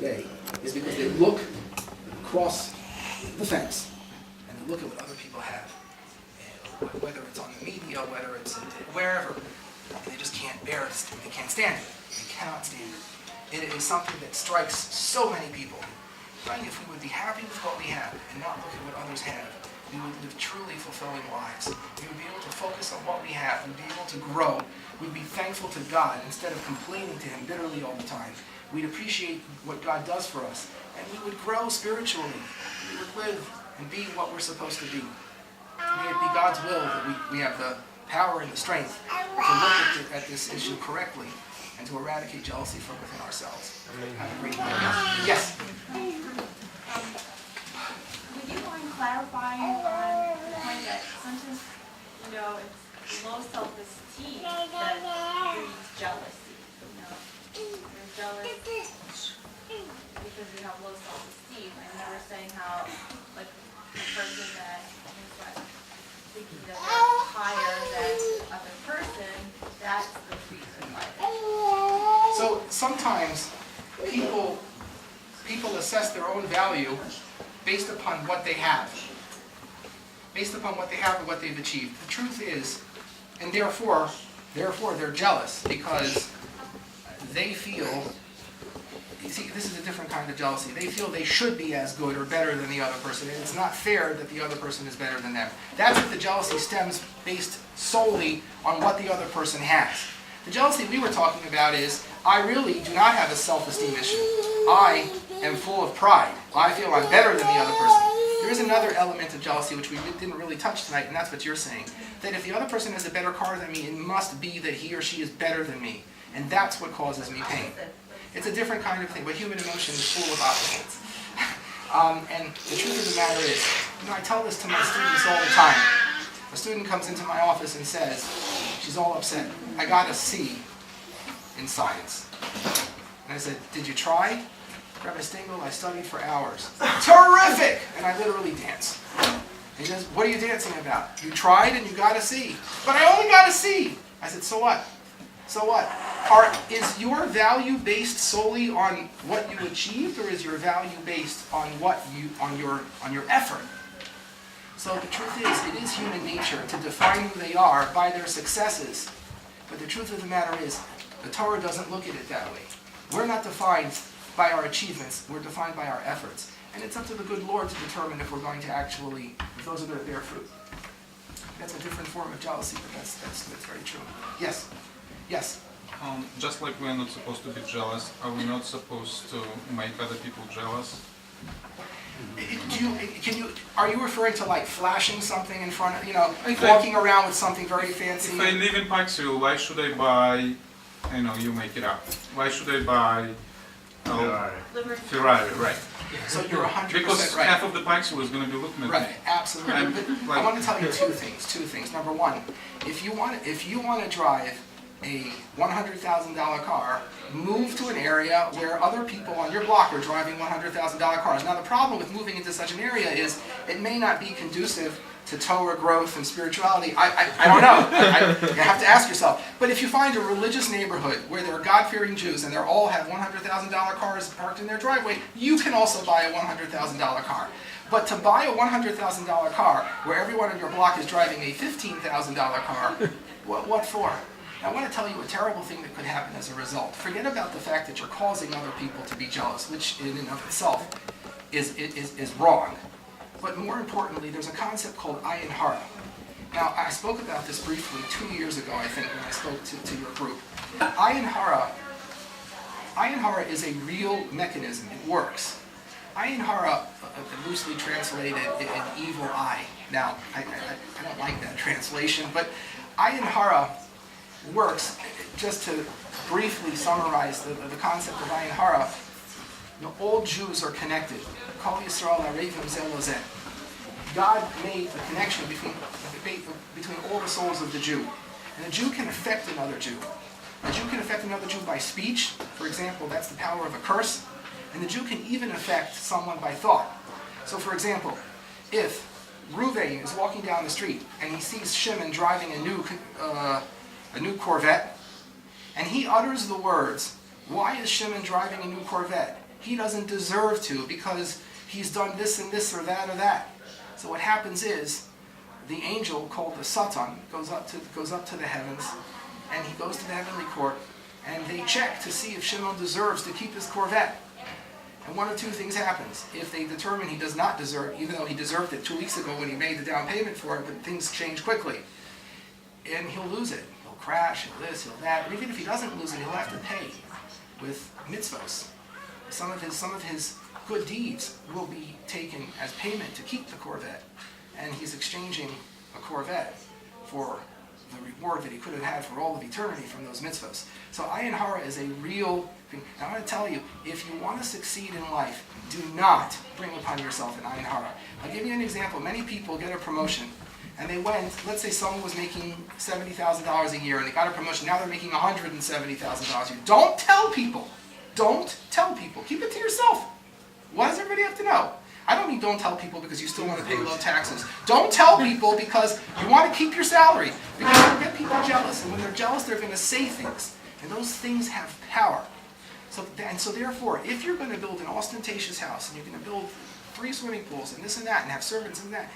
today is because they look across the fence and they look at what other people have, and whether it's on the media, whether it's wherever, and they just can't bear it. They can't stand it. They cannot stand it. It is something that strikes so many people. Right? If we would be happy with what we have and not look at what others have, we would live truly fulfilling lives. We would be able to focus on what we have. We'd be able to grow. We'd be thankful to God instead of complaining to Him bitterly all the time. We'd appreciate what God does for us. And we would grow spiritually. We would live and be what we're supposed to be. May it be God's will that we have the power and the strength to look at this issue correctly and to eradicate jealousy from within ourselves. Have a great day. Yes? Would you mind clarifying on the point that sometimes, it's low self-esteem that breeds jealousy? You're jealous because you have low self-esteem. And you were saying how, like, the person that is thinking that they're higher than the other person, that's the reason why. So sometimes people assess their own value based upon what they have. Based upon what they have and what they've achieved. The truth is, and therefore they're jealous because they feel, you see, this is a different kind of jealousy. They feel they should be as good or better than the other person, and it's not fair that the other person is better than them. That's what the jealousy stems based solely on what the other person has. The jealousy we were talking about is, I really do not have a self-esteem issue. I am full of pride. I feel I'm better than the other person. There is another element of jealousy which we didn't really touch tonight, and that's what you're saying. That if the other person has a better car than me, it must be that he or she is better than me. And that's what causes me pain. It's a different kind of thing, but human emotion is full of opposites. And the truth of the matter is, I tell this to my students all the time. A student comes into my office and says, she's all upset, I got a C in science. And I said, did you try? Rabbi Stengel, I studied for hours. Terrific! And I literally dance. And he says, what are you dancing about? You tried and you got a C. But I only got a C. I said, so what? So what? Is your value based solely on what you achieved, or is your value based on on your effort? So the truth is, it is human nature to define who they are by their successes. But the truth of the matter is, the Torah doesn't look at it that way. We're not defined by our achievements, we're defined by our efforts. And it's up to the good Lord to determine if we're going to actually, if those are going to bear fruit. That's a different form of jealousy, but that's very true. Yes? Yes? Just like we're not supposed to be jealous, are we not supposed to make other people jealous? Are you referring to like flashing something in front of, walking around with something very fancy? If I live in Paxil, why should I buy, you make it up. Why should I buy Ferrari, right? So you're 100% because right. half of the Paxil is going to be looking at me. Right, absolutely. But I want to tell you two things. Number one, if you want to drive a $100,000 car, move to an area where other people on your block are driving $100,000 cars. Now the problem with moving into such an area is it may not be conducive to Torah growth and spirituality. I don't know. You have to ask yourself. But if you find a religious neighborhood where there are God-fearing Jews and they all have $100,000 cars parked in their driveway, you can also buy a $100,000 car. But to buy a $100,000 car where everyone on your block is driving a $15,000 car, what for? I want to tell you a terrible thing that could happen as a result. Forget about the fact that you're causing other people to be jealous, which in and of itself is wrong. But more importantly, there's a concept called ayin hara. Now, I spoke about this briefly 2 years ago, I think, when I spoke to your group. Ayin hara is a real mechanism. It works. Ayin hara, loosely translated, an evil eye. Now, I don't like that translation, but ayin hara works. Just to briefly summarize the concept of ayin hara, all Jews are connected. Kol Yisrael Arevim Zeh Lozeh. God made a connection between all the souls of the Jew. And a Jew can affect another Jew. A Jew can affect another Jew by speech. For example, that's the power of a curse. And the Jew can even affect someone by thought. So for example, if Reuven is walking down the street and he sees Shimon driving a new Corvette, and he utters the words, "Why is Shimon driving a new Corvette?" he doesn't deserve to because he's done this and this or that or that. So what happens is, the angel called the Satan goes up to the heavens, and he goes to the heavenly court, and they check to see if Shimon deserves to keep his Corvette. And one of two things happens. If they determine he does not deserve, even though he deserved it 2 weeks ago when he made the down payment for it, but things change quickly, and he'll lose it. He'll crash, he'll this, he'll that. And even if he doesn't lose it, he'll have to pay with mitzvos. Some of his good deeds will be taken as payment to keep the Corvette. And he's exchanging a Corvette for the reward that he could have had for all of eternity from those mitzvahs. So ayin hara is a real thing. And I want to tell you, if you want to succeed in life, do not bring upon yourself an ayin hara. I'll give you an example. Many people get a promotion, and they went, let's say someone was making $70,000 a year, and they got a promotion, now they're making $170,000 a year. Don't tell people. Don't tell people. Keep it to yourself. Why does everybody have to know? I don't mean don't tell people because you still want to pay low taxes. Don't tell people because you want to keep your salary. Because you'll get people jealous. And when they're jealous, they're going to say things. And those things have power. So therefore, if you're going to build an ostentatious house, and you're going to build 3 swimming pools, and this and that, and have servants and that,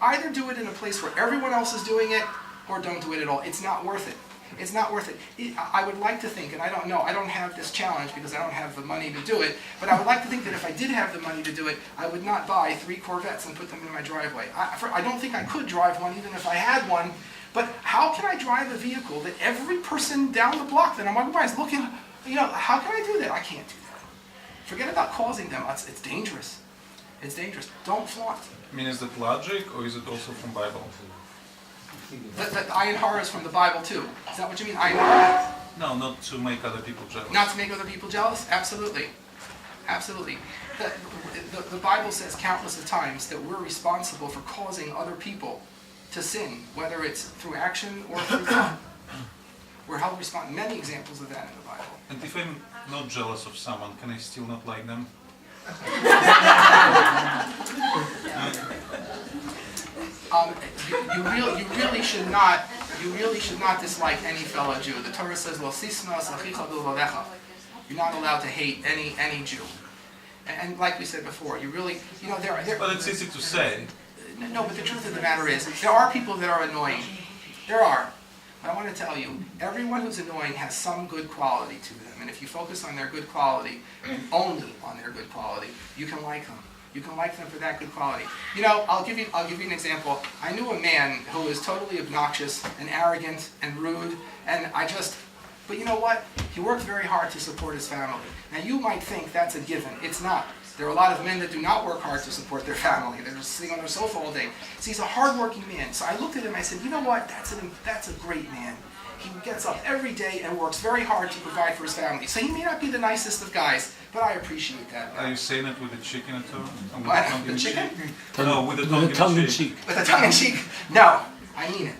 either do it in a place where everyone else is doing it, or don't do it at all. It's not worth it. It's not worth it. I would like to think, and I don't know, I don't have this challenge because I don't have the money to do it, but I would like to think that if I did have the money to do it, I would not buy 3 Corvettes and put them in my driveway. I don't think I could drive one even if I had one, but how can I drive a vehicle that every person down the block that I'm walking by is looking, how can I do that? I can't do that. Forget about causing them. It's dangerous. It's dangerous. Don't flaunt. I mean, is that logic or is it also from Bible? The ayin hara is from the Bible too. Is that what you mean? Ayin hara? No, not to make other people jealous. Not to make other people jealous? Absolutely. Absolutely. The Bible says countless of times that we're responsible for causing other people to sin, whether it's through action or through thought. We're held responsible. Many examples of that in the Bible. And if I'm not jealous of someone, can I still not like them? You really should not dislike any fellow Jew. The Torah says, "Lo sismas achicha b'levavecha." You're not allowed to hate any Jew. And like we said before, you really, there. But it's easy to say. No, but the truth of the matter is, there are people that are annoying. There are. But I want to tell you, everyone who's annoying has some good quality to them. And if you focus on their good quality, and only on their good quality, you can like them. You can like them for that good quality. I'll give you an example. I knew a man who was totally obnoxious and arrogant and rude, but you know what? He worked very hard to support his family. Now you might think that's a given. It's not. There are a lot of men that do not work hard to support their family. They're just sitting on their sofa all day. So he's a hard-working man. So I looked at him and I said, you know what? That's a great man. He gets up every day and works very hard to provide for his family. So he may not be the nicest of guys, but I appreciate that. Are you saying it with the chicken at all? What? The chicken? No, with the tongue in cheek. With the tongue in cheek? No, I mean it.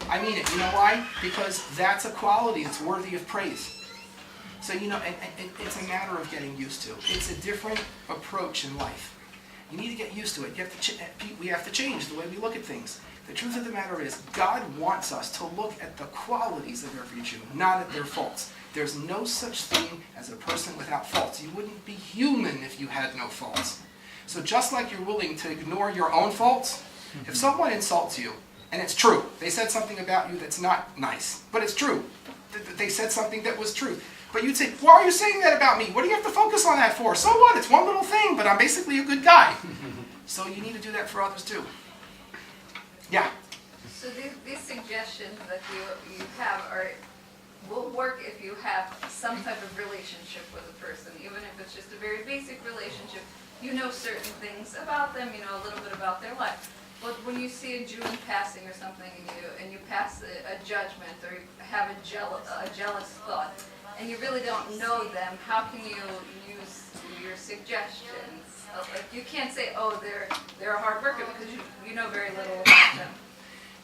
I mean it. You know why? Because that's a quality that's worthy of praise. So, it's a matter of getting used to. It's a different approach in life. You need to get used to it. We have to change the way we look at things. The truth of the matter is, God wants us to look at the qualities of every Jew, not at their faults. There's no such thing as a person without faults. You wouldn't be human if you had no faults. So just like you're willing to ignore your own faults, if someone insults you, and it's true, they said something about you that's not nice, but it's true. They said something that was true. But you'd say, why are you saying that about me? What do you have to focus on that for? So what? It's one little thing, but I'm basically a good guy. So you need to do that for others too. Yeah? So these suggestions that you have will work if you have some type of relationship with a person, even if it's just a very basic relationship. You know certain things about them, you know a little bit about their life. But when you see a Jew in passing or something, and you pass a judgment or you have a jealous thought, and you really don't know them, how can you use your suggestions? Like you can't say, oh, they're a hard worker because you know very little about them.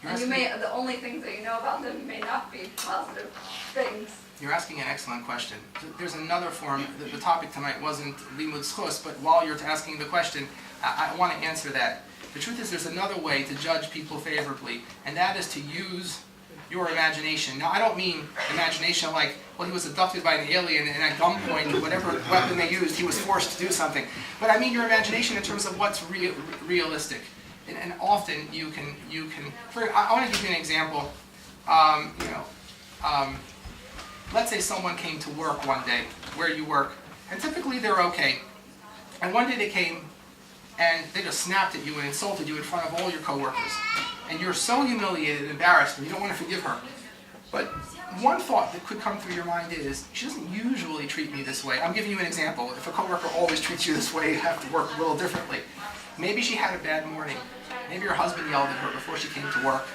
And the only things that you know about them may not be positive things. You're asking an excellent question. There's another form. The topic tonight wasn't limud zchus, but while you're asking the question, I want to answer that. The truth is there's another way to judge people favorably, and that is to use your imagination. Now, I don't mean imagination like, well, he was abducted by an alien and at gunpoint, whatever weapon they used, he was forced to do something. But I mean your imagination in terms of what's realistic. And often you can. I want to give you an example. Let's say someone came to work one day where you work, and typically they're okay. And one day they came and they just snapped at you and insulted you in front of all your coworkers. And you're so humiliated and embarrassed and you don't want to forgive her. But one thought that could come through your mind is, she doesn't usually treat me this way. I'm giving you an example. If a coworker always treats you this way, you have to work a little differently. Maybe she had a bad morning. Maybe her husband yelled at her before she came to work.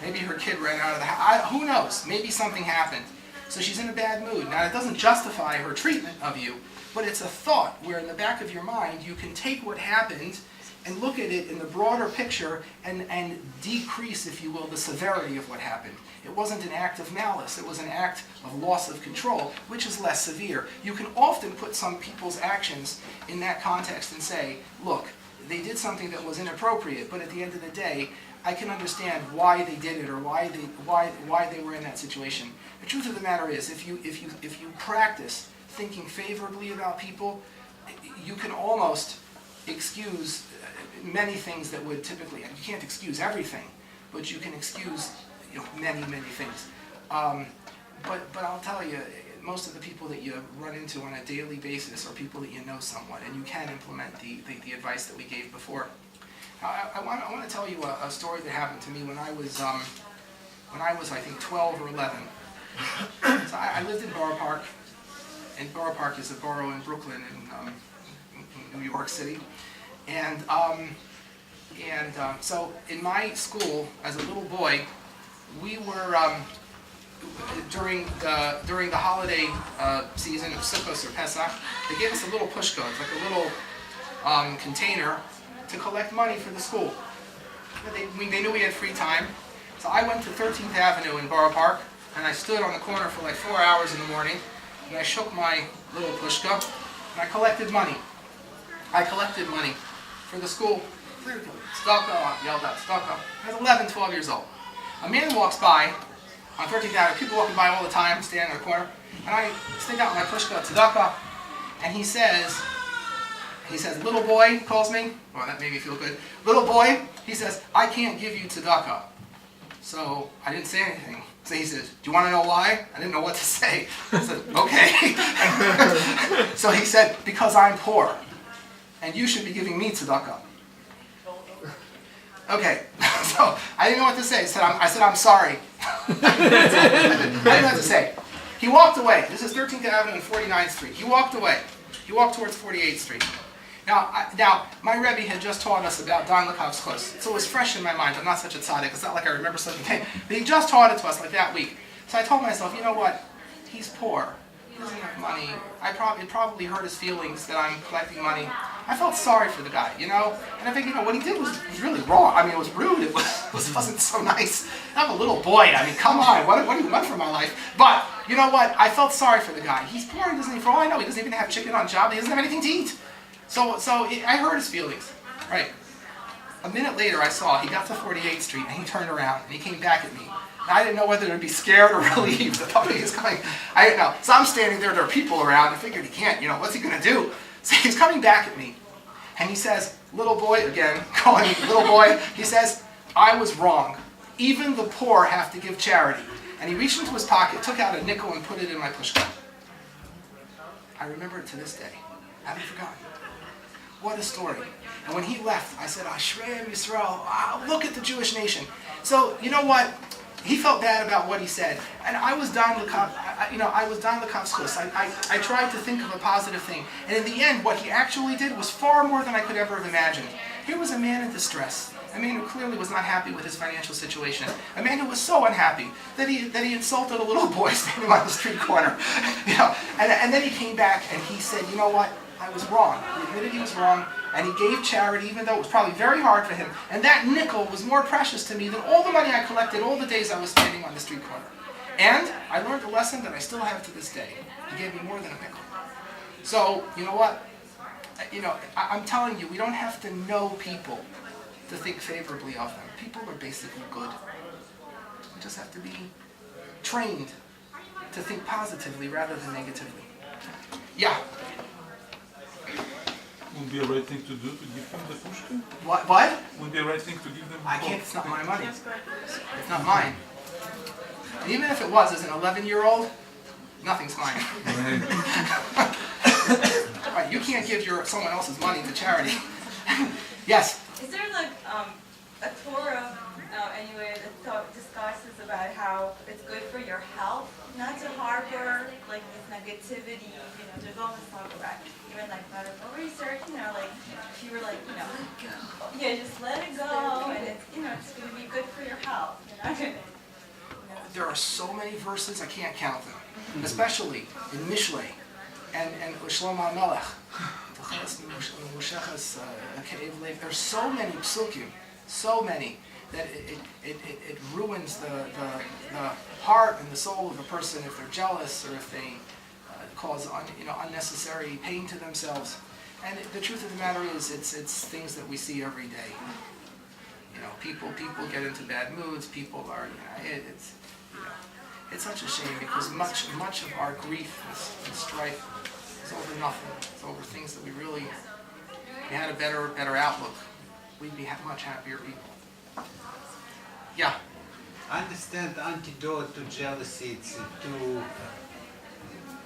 Maybe her kid ran out of the house. Who knows? Maybe something happened. So she's in a bad mood. Now, it doesn't justify her treatment of you, but it's a thought where in the back of your mind you can take what happened and look at it in the broader picture and decrease, if you will, the severity of what happened. It wasn't an act of malice. It was an act of loss of control, which is less severe. You can often put some people's actions in that context and say, look, they did something that was inappropriate, but at the end of the day, I can understand why they did it or why they were in that situation. The truth of the matter is, if you practice thinking favorably about people, you can almost excuse many things that would typically, you can't excuse everything, but you can excuse many things. But I'll tell you, most of the people that you run into on a daily basis are people that you know somewhat, and you can implement the advice that we gave before. I want to tell you a story that happened to me when I was I think 12 or 11. So I lived in Borough Park, and Borough Park is a borough in Brooklyn in New York City, and so in my school as a little boy, we were during the holiday season of Sukkot or Pesach, they gave us a little pushka. It's like a little container to collect money for the school. They knew we had free time, so I went to 13th Avenue in Borough Park, and I stood on the corner for like 4 hours in the morning, and I shook my little pushka, and I collected money. I collected money for the school. Tzedakah, I yelled out tzedakah. I was 11, 12 years old. A man walks by on 13th Avenue, people walking by all the time, standing in the corner, and I stick out my pushka, tzedakah, and he says, little boy, he calls me. Oh, that made me feel good. Little boy, he says, I can't give you tzedakah. So I didn't say anything. So he says, do you want to know why? I didn't know what to say. I said, okay. So he said, because I'm poor, and you should be giving me tzedakah. Okay, so I didn't know what to say. I said, I'm sorry. I didn't know what to say. He walked away. This is 13th Avenue and 49th Street. He walked away. He walked towards 48th Street. Now, my Rebbe had just taught us about Dan Lekav's chus, so it was fresh in my mind. I'm not such a tzaddik. It's not like I remember something, but he just taught it to us like that week. So I told myself, you know what? He's poor. He doesn't have money. It probably hurt his feelings that I'm collecting money. I felt sorry for the guy, and I think, what he did was really wrong. I mean, it was rude. It wasn't so nice. I'm a little boy. I mean, come on. What do you want from my life? But you know what? I felt sorry for the guy. He's poor. He doesn't. For all I know, he doesn't even have chicken on job. He doesn't have anything to eat. So I hurt his feelings. Right. A minute later, I saw he got to 48th Street and he turned around and he came back at me. And I didn't know whether to be scared or relieved. The puppy is coming. I didn't know. So I'm standing there. There are people around. I figured he can't. What's he going to do? So he's coming back at me. And he says, little boy, again, calling me little boy, he says, I was wrong. Even the poor have to give charity. And he reached into his pocket, took out a nickel and put it in my pushka. I remember it to this day. I haven't forgotten. What a story. And when he left, I said, Ashrei Yisrael, look at the Jewish nation. So, you know what? He felt bad about what he said. And I was Dan Lekav's chus. I tried to think of a positive thing. And in the end, what he actually did was far more than I could ever have imagined. Here was a man in distress. A man who clearly was not happy with his financial situation. A man who was so unhappy that he insulted a little boy standing on the street corner. And then he came back and he said, you know what? I was wrong. He admitted he was wrong, and he gave charity, even though it was probably very hard for him. And that nickel was more precious to me than all the money I collected all the days I was standing on the street corner. And I learned a lesson that I still have to this day. He gave me more than a nickel. So, you know what? I'm telling you, we don't have to know people to think favorably of them. People are basically good. We just have to be trained to think positively rather than negatively. Yeah. Would be a right thing to do to give him the pushka? What? Would be a right thing to give them? I can't. It's not my money. It's not mine. And even if it was, as an 11-year-old, nothing's mine. Right, you can't give someone else's money to charity. Yes. Is there like a Torah anyway that discusses about how it's good for your health not to harbor like this negativity? You know, there's all this talk about even like medical research. You know, like if you were like, you know, yeah, just let it go, and it's, you know, it's going to be good for your health. You're not gonna, There are so many verses I can't count them, especially in Mishlei and Shlomo HaMelech. There's so many psukim, so many, that it ruins the heart and the soul of a person if they're jealous or if they cause unnecessary pain to themselves. And the truth of the matter is, it's things that we see every day. You know, people get into bad moods. People are, it's such a shame because much of our grief and strife is over nothing. It's over things that we had a better outlook, we'd be much happier people. Yeah. I understand the antidote to jealousy. It's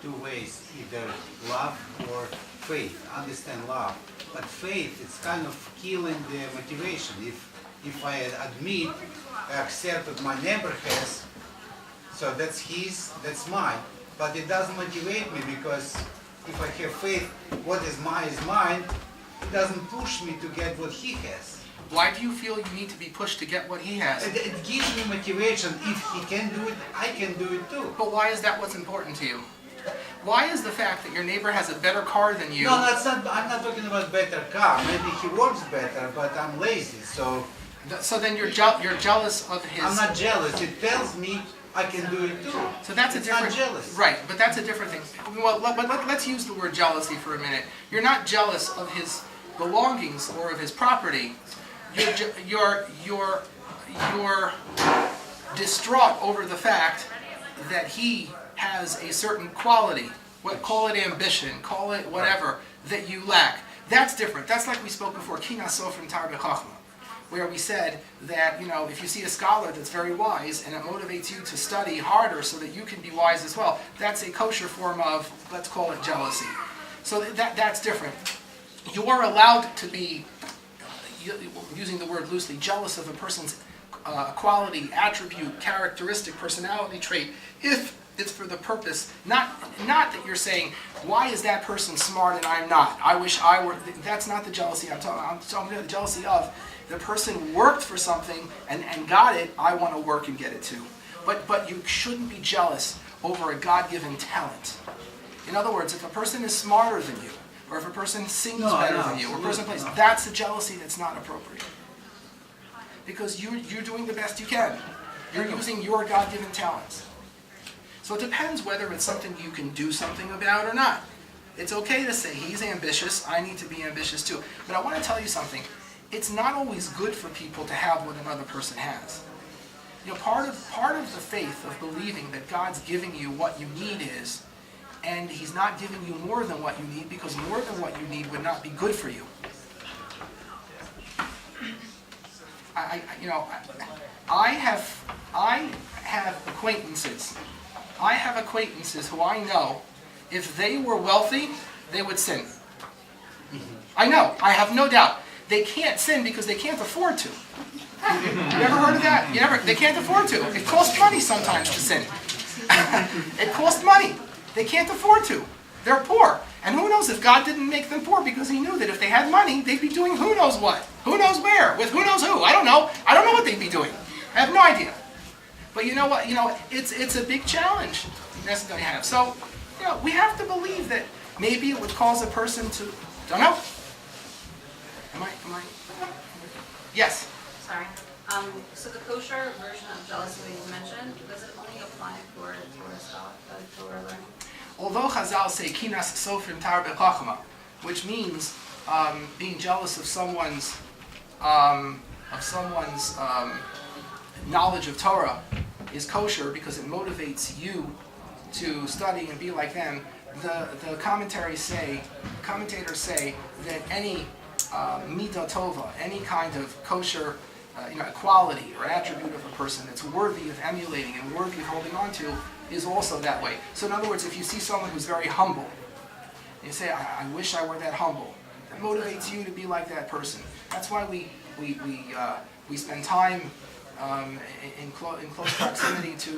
two ways, either love or faith. I understand love, but faith, it's kind of killing the motivation. If I admit, I accept what my neighbor has, so that's his, that's mine, but it doesn't motivate me because if I have faith, what is mine is mine. It doesn't push me to get what he has. Why do you feel you need to be pushed to get what he has? It gives me motivation. If he can do it, I can do it too. But why is that what's important to you? Why is the fact that your neighbor has a better car than you? No, that's not. I'm not talking about better car. Maybe he works better, but I'm lazy. So then you're jealous of his. I'm not jealous. It tells me I can do it too. So that's it's a different. not jealous. Right, but that's a different thing. Well, let's use the word jealousy for a minute. You're not jealous of his belongings or of his property. You're distraught over the fact that he has a certain quality. Call it ambition, call it whatever, that you lack. That's different. That's like we spoke before, Kina Sofrim Tar B'Chachma, where we said that, if you see a scholar that's very wise and it motivates you to study harder so that you can be wise as well, that's a kosher form of, let's call it jealousy. So that's different. You are allowed to be, using the word loosely, jealous of a person's quality, attribute, characteristic, personality trait, if it's for the purpose, not that you're saying, why is that person smart and I'm not? I wish I were. That's not the jealousy I'm talking about. I'm talking about the jealousy of the person worked for something and got it, I want to work and get it too. But you shouldn't be jealous over a God-given talent. In other words, if a person is smarter than you, or if a person sings better than you, or a person plays, that's a jealousy that's not appropriate. Because you're doing the best you can. You're using your God-given talents. So it depends whether it's something you can do something about or not. It's okay to say, he's ambitious, I need to be ambitious too. But I want to tell you something. It's not always good for people to have what another person has. Part of the faith of believing that God's giving you what you need is, and he's not giving you more than what you need, because more than what you need would not be good for you. I have acquaintances. I have acquaintances who I know, if they were wealthy, they would sin. I know, I have no doubt. They can't sin because they can't afford to. You ever heard of that? They can't afford to. It costs money sometimes to sin. It costs money. They can't afford to. They're poor. And who knows if God didn't make them poor because he knew that if they had money, they'd be doing who knows what. Who knows where. With who knows who. I don't know. I don't know what they'd be doing. I have no idea. But you know what? It's a big challenge that's going to have. So, we have to believe that maybe it would cause a person to, don't know. Am I? Yes. Sorry. So the kosher version of jealousy that you mentioned, does it only apply for Torah learning? Although Chazal say kinas sofrim tar b'chachma, which means being jealous of someone's knowledge of Torah, is kosher because it motivates you to study and be like them, the commentators say that any midah tova, any kind of kosher quality or attribute of a person that's worthy of emulating and worthy of holding on to is also that way. So in other words, if you see someone who's very humble, and you say, I wish I were that humble, that motivates you to be like that person. That's why we spend time in close proximity to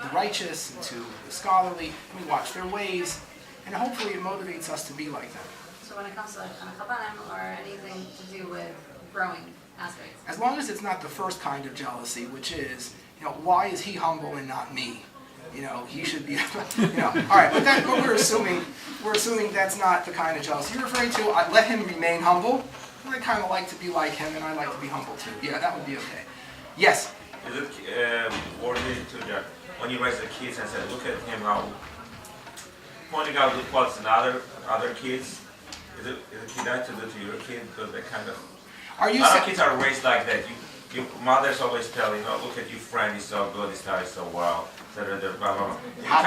the righteous and to the scholarly. We watch their ways, and hopefully it motivates us to be like them. So when it comes to like Kabanim or anything to do with growing aspects? As long as it's not the first kind of jealousy, which is, why is he humble and not me? He should be, all right, but we're assuming that's not the kind of jealousy you're referring to. I let him remain humble. I kind of like to be like him, and I like to be humble too. Yeah, that would be okay. Yes? Is it worthy to when you raise the kids and say, look at him now, pointing out good qualities in other kids? Is it that to do to your kid because they kind of? Other kids are raised like that. Your mothers always tell look at your friend, he's so good, he studies so well. How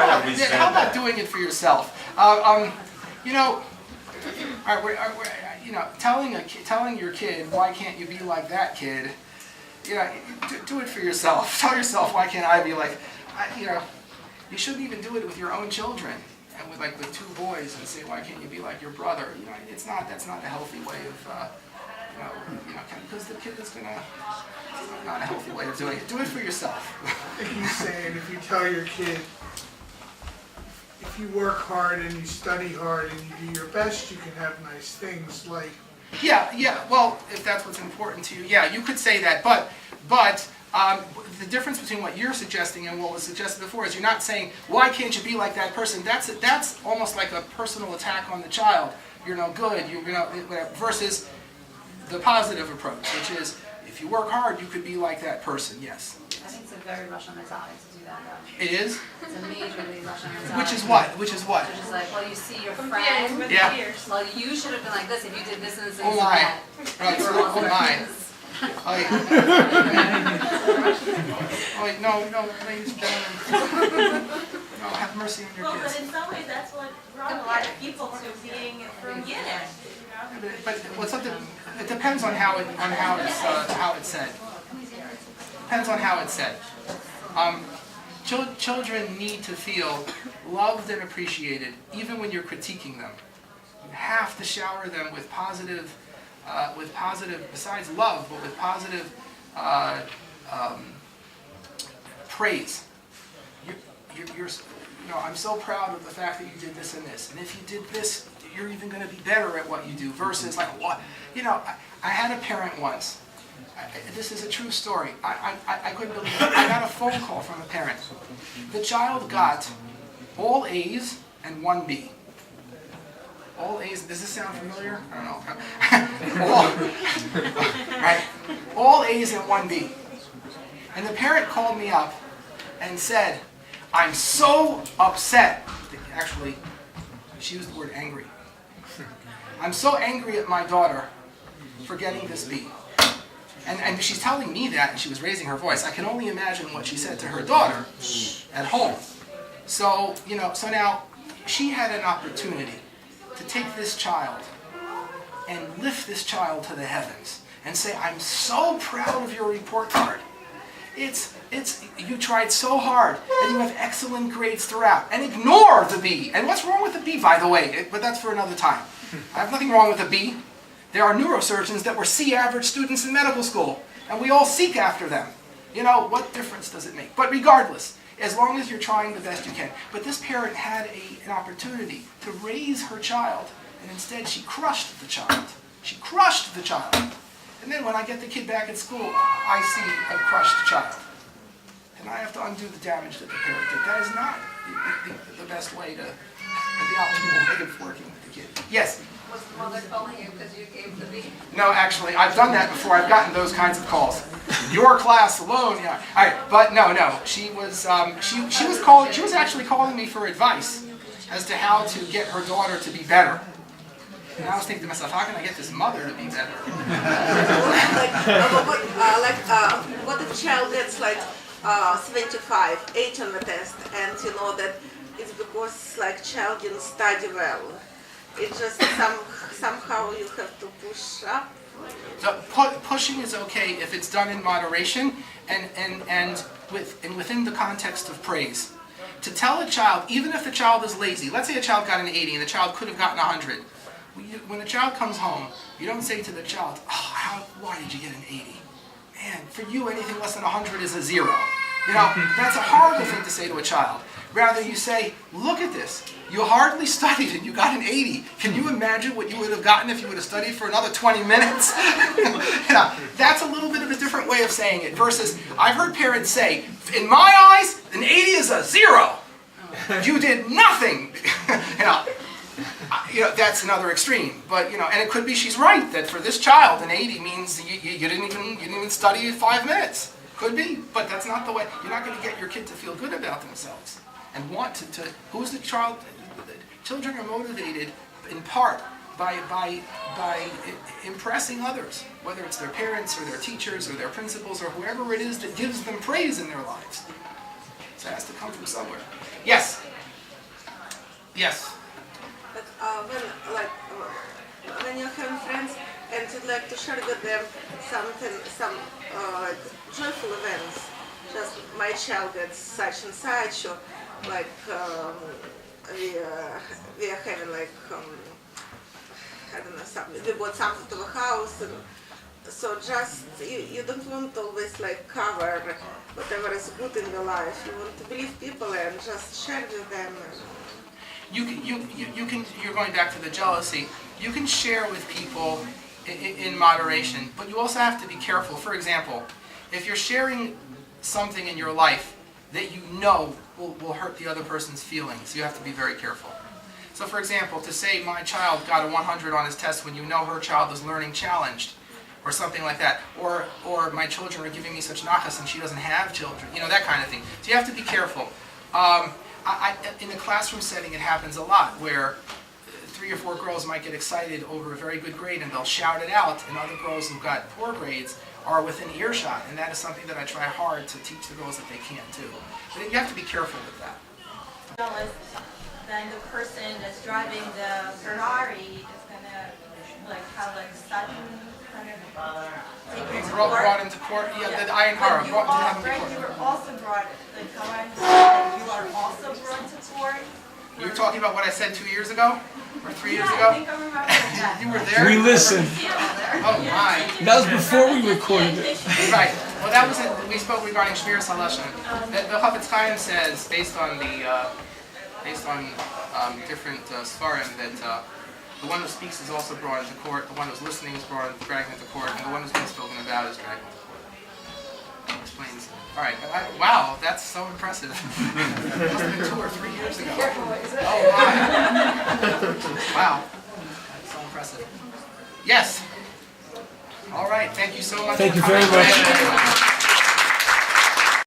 about doing it for yourself? Telling your kid, why can't you be like that kid? Do it for yourself. Tell yourself, why can't I be like, you shouldn't even do it with your own children. And with two boys, and say, why can't you be like your brother? That's not a healthy way of, because the kid is not a healthy way of doing it. Do it for yourself. He's saying if you tell your kid, if you work hard and you study hard and you do your best, you can have nice things like. Yeah. Well, if that's what's important to you, yeah, you could say that. But the difference between what you're suggesting and what was suggested before is you're not saying, why can't you be like that person? That's almost like a personal attack on the child. You're no good. Versus the positive approach, which is, if you work hard, you could be like that person. Yes. I think it's a very Russian mentality to do that, though. It is? It's a majorly Russian mentality. Which is what? Which is like, well, you see your friend. Yeah. Well, you should have been like this if you did this and this and Oh my. that. Right. Oh my. No, ladies and gentlemen. No, have mercy on your Well, kids. but in some ways, that's what brought a lot of people to being forgiven. But it depends on how it's said. Depends on how it's said. Children need to feel loved and appreciated, even when you're critiquing them. You have to shower them with positive, besides love, but with positive praise. I'm so proud of the fact that you did this and this, and if you did this, you're even going to be better at what you do. Versus like, what? I had a parent once. This is a true story. I couldn't believe it. I got a phone call from a parent. The child got all A's and 1 B. All A's. Does this sound familiar? I don't know. Right? All A's and 1 B. And the parent called me up and said, I'm so upset. Actually, she used the word angry. I'm so angry at my daughter for getting this B. And she's telling me that, and she was raising her voice. I can only imagine what she said to her daughter at home. So now she had an opportunity to take this child and lift this child to the heavens and say, I'm so proud of your report card. You tried so hard, and you have excellent grades throughout. And ignore the B. And what's wrong with the B, by the way? But that's for another time. I have nothing wrong with the B. There are neurosurgeons that were C average students in medical school, and we all seek after them. What difference does it make? But regardless, as long as you're trying the best you can. But this parent had an opportunity to raise her child, and instead she crushed the child. She crushed the child. And then when I get the kid back at school, I see a crushed child. And I have to undo the damage that the parent did. That is not the best way the optimal way of working with the kid. Yes? Was the mother calling you because you gave the B? No, actually, I've done that before. I've gotten those kinds of calls. Your class alone, yeah. All right, but no. She was actually calling me for advice as to how to get her daughter to be better. And I was thinking to myself, how can I get this mother to be better? What if child gets like 75, 8 on the test, and you know that it's because like child didn't study well. It's just somehow you have to push up. So pushing is okay if it's done in moderation and within the context of praise. To tell a child, even if the child is lazy, let's say a child got an 80 and the child could have gotten 100. When the child comes home, you don't say to the child, oh, why did you get an 80? Man, for you anything less than 100 is a 0. You know, that's a horrible thing to say to a child. Rather you say, look at this. You hardly studied and you got an 80. Can you imagine what you would have gotten if you would have studied for another 20 minutes? You know, that's a little bit of a different way of saying it versus I've heard parents say, in my eyes, an 80 is a 0. You did nothing. You know, that's another extreme. But you know, and it could be she's right that for this child, an 80 means you didn't even study 5 minutes. Could be, but that's not the way. You're not going to get your kid to feel good about themselves and want to. Who's the child? Children are motivated in part by impressing others, whether it's their parents or their teachers or their principals or whoever it is that gives them praise in their lives. So it has to come from somewhere. Yes. Yes. But when you have friends and you'd like to share with them some joyful events, just my child gets such and such, or like we are having like I don't know, we bought something to the house, and so just you don't want to always like cover whatever is good in your life. You want to believe people and just share with them. You can. You're going back to the jealousy. You can share with people in moderation, but you also have to be careful. For example, if you're sharing something in your life that you know will hurt the other person's feelings, you have to be very careful. So for example, to say my child got a 100 on his test when you know her child is learning challenged, or something like that, or my children are giving me such nachas and she doesn't have children, you know, that kind of thing. So you have to be careful. In a classroom setting, it happens a lot where 3 or 4 girls might get excited over a very good grade and they'll shout it out, and other girls who've got poor grades are within earshot, and that is something that I try hard to teach the girls that they can't do. But you have to be careful with that. Jealous, then the person that's driving the Ferrari is gonna like have like sudden kind of take Brought into court, the iron car But you brought all, into right, court. you were also brought, like how I understand it, you are also brought to court. You were talking about what I said 2 years ago? Or 3 years Yeah, ago? I think I remember that. You were there? We listened. Oh my. That was before we recorded it. Right. Well, that was it. We spoke regarding Shmir Salashon. The Chafetz Chaim says, based on different Sfarim, that the one who speaks is also brought into court, the one who's listening is dragged into court, and the one who's being spoken about is dragged into court. That explains. All right. Wow, that's so impressive. It must have been 2 or 3 years ago. Oh my. Wow. That's so impressive. Yes. All right. Thank you so much. Thank for you very coming. much.